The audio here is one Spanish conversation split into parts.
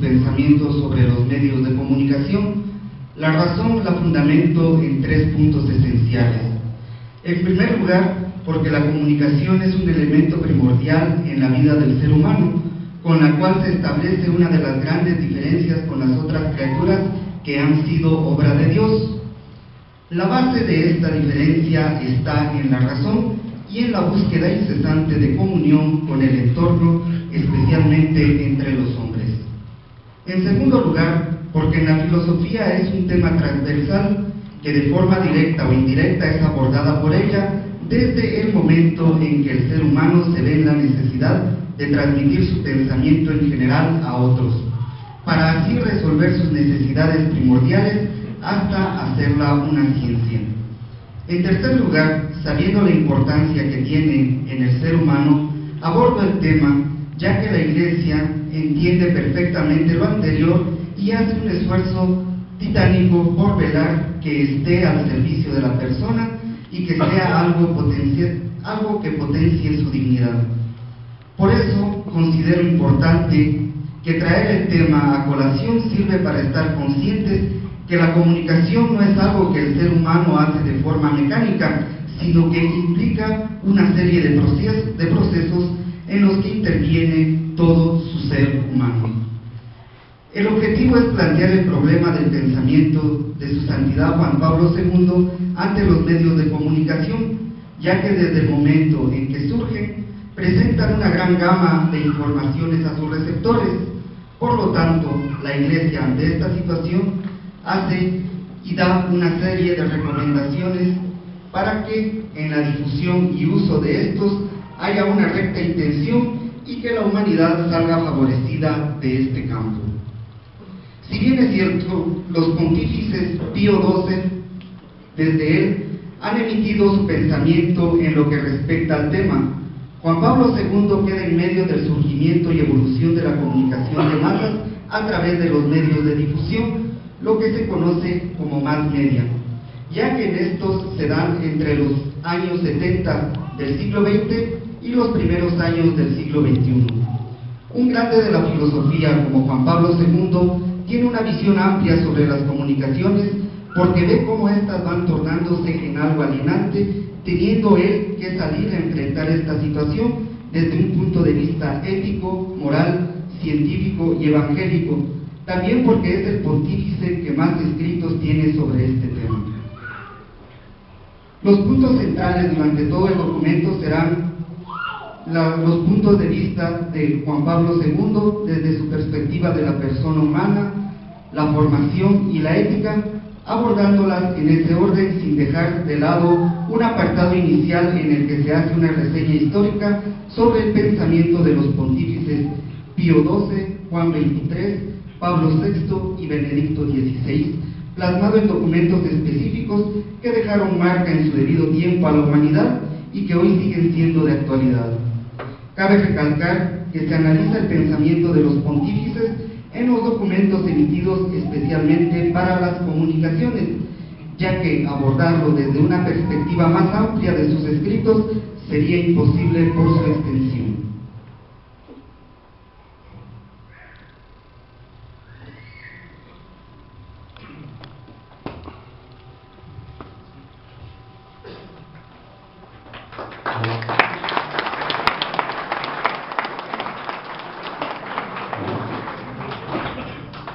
pensamientos sobre los medios de comunicación. La razón la fundamento en 3 puntos esenciales. En primer lugar, porque la comunicación es un elemento primordial en la vida del ser humano, con la cual se establece una de las grandes diferencias con las otras criaturas que han sido obra de Dios. La base de esta diferencia está en la razón y en la búsqueda incesante de comunión con el entorno, especialmente entre los hombres. En segundo lugar, porque en la filosofía es un tema transversal que de forma directa o indirecta es abordada por ella desde el momento en que el ser humano se ve en la necesidad de transmitir su pensamiento en general a otros, para así resolver sus necesidades primordiales hasta hacerla una ciencia. En tercer lugar, sabiendo la importancia que tiene en el ser humano, abordo el tema, ya que la Iglesia entiende perfectamente lo anterior y hace un esfuerzo titánico por velar que esté al servicio de la persona y que sea algo que potencie su dignidad. Por eso considero importante que traer el tema a colación sirve para estar conscientes que la comunicación no es algo que el ser humano hace de forma mecánica, sino que implica una serie de procesos en los que interviene todo su ser humano. El objetivo es plantear el problema del pensamiento de su santidad Juan Pablo II ante los medios de comunicación, ya que desde el momento en que surgen, presentan una gran gama de informaciones a sus receptores. Por lo tanto, la Iglesia ante esta situación hace y da una serie de recomendaciones para que en la difusión y uso de estos haya una recta intención y que la humanidad salga favorecida de este campo. Si bien es cierto, los pontífices Pío XII, desde él, han emitido su pensamiento en lo que respecta al tema. Juan Pablo II queda en medio del surgimiento y evolución de la comunicación de masas a través de los medios de difusión, lo que se conoce como mass media, ya que en estos se dan entre los años 70 del siglo XX y los primeros años del siglo XXI. Un grande de la filosofía como Juan Pablo II tiene una visión amplia sobre las comunicaciones porque ve cómo éstas van tornándose en algo alienante, teniendo él que salir a enfrentar esta situación desde un punto de vista ético, moral, científico y evangélico, también porque es el pontífice que más escritos tiene sobre este tema. Los puntos centrales durante todo el documento serán los puntos de vista de Juan Pablo II desde su perspectiva de la persona humana, la formación y la ética, abordándolas en ese orden sin dejar de lado un apartado inicial en el que se hace una reseña histórica sobre el pensamiento de los pontífices Pío XII, Juan XXIII, Pablo VI y Benedicto XVI, plasmado en documentos específicos que dejaron marca en su debido tiempo a la humanidad y que hoy siguen siendo de actualidad. Cabe recalcar que se analiza el pensamiento de los pontífices en los documentos emitidos especialmente para las comunicaciones, ya que abordarlo desde una perspectiva más amplia de sus escritos sería imposible por su extensión.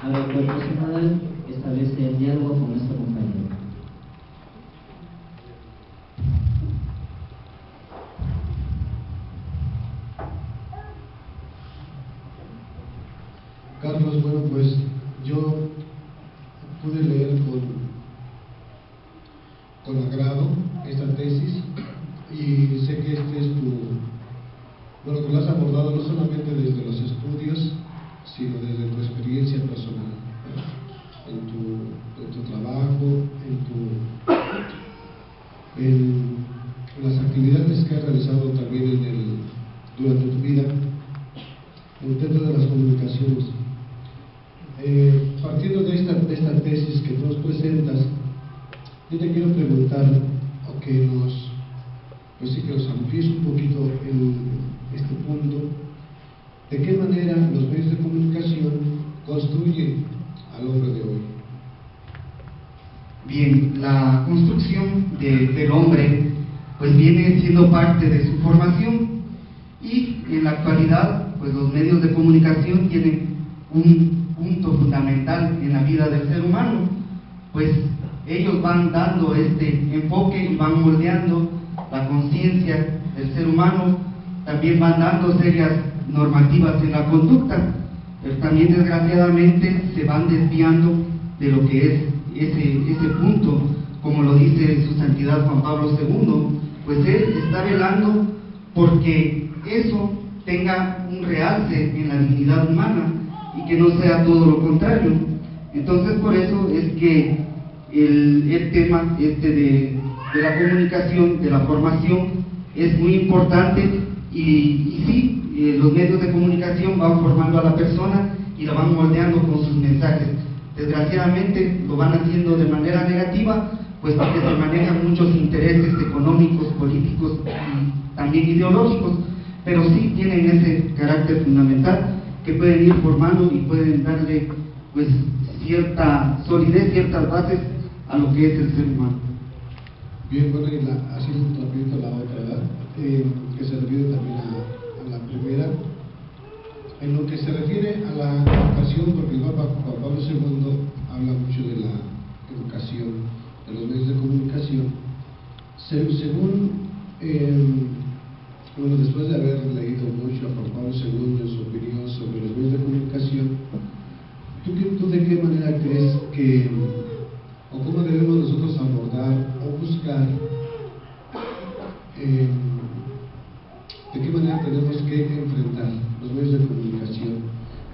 A lo personal, establece el diálogo con nuestro compañero. Carlos, bueno, pues yo pude leer con agrado esta tesis y sé que este es bueno, que lo has abordado no solamente desde los estudios, sino desde tu experiencia personal, en tu trabajo, en las actividades que has realizado también durante tu vida, dentro de las comunicaciones. Partiendo de esta tesis que nos presentas, yo te quiero preguntar, o que nos amplíes un poquito este punto, de qué manera los medios de comunicación del hombre, pues viene siendo parte de su formación. Y en la actualidad, pues los medios de comunicación tienen un punto fundamental en la vida del ser humano, pues ellos van dando este enfoque y van moldeando la conciencia del ser humano, también van dando serias normativas en la conducta, pero también desgraciadamente se van desviando de lo que es ese punto, como lo dice su santidad Juan Pablo II, pues él está velando porque eso tenga un realce en la dignidad humana y que no sea todo lo contrario. Entonces por eso es que el tema de la comunicación, de la formación, es muy importante y sí, los medios de comunicación van formando a la persona y la van moldeando con sus mensajes. Desgraciadamente lo van haciendo de manera negativa, pues porque se manejan muchos intereses económicos, políticos y también ideológicos, pero sí tienen ese carácter fundamental que pueden ir formando y pueden darle pues cierta solidez, ciertas bases a lo que es el ser humano. Bien, bueno, y así también con la otra edad, que se refiere también a la primera. En lo que se refiere a la educación, porque el Papa Juan Pablo II habla mucho de la educación, de los medios de comunicación, según, bueno, después de haber leído mucho a Juan Pablo II en su opinión sobre los medios de comunicación, ¿tú de qué manera crees que, o cómo debemos nosotros abordar o buscar, de qué manera tenemos que enfrentar los medios de comunicación?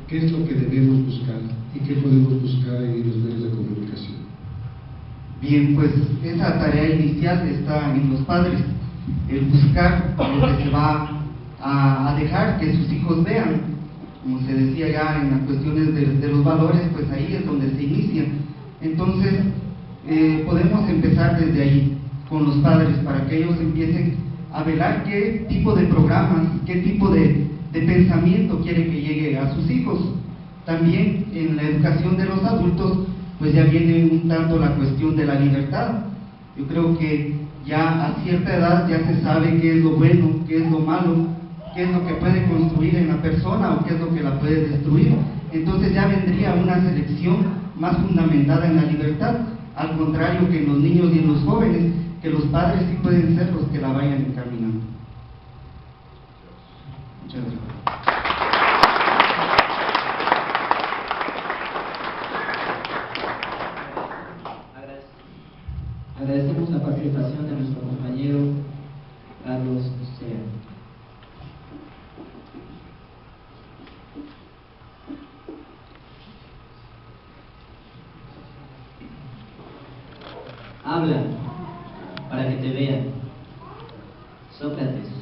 ¿Qué es lo que debemos buscar y qué podemos buscar en los medios de comunicación? Bien, pues esa tarea inicial está en los padres, el buscar lo que se va a dejar que sus hijos vean. Como se decía ya en las cuestiones de los valores, pues ahí es donde se inicia. Entonces, podemos empezar desde ahí, con los padres, para que ellos empiecen a velar qué tipo de programas, qué tipo de pensamiento quiere que llegue a sus hijos. También en la educación de los adultos, pues ya viene un tanto la cuestión de la libertad. Yo creo que ya a cierta edad ya se sabe qué es lo bueno, qué es lo malo, qué es lo que puede construir en la persona o qué es lo que la puede destruir. Entonces ya vendría una selección más fundamentada en la libertad, al contrario que en los niños y en los jóvenes, que los padres sí pueden ser los que la vayan encaminando. Muchas gracias. Agradecemos la participación de nuestro compañero Carlos Sea. Habla para que te vean. Sócrates.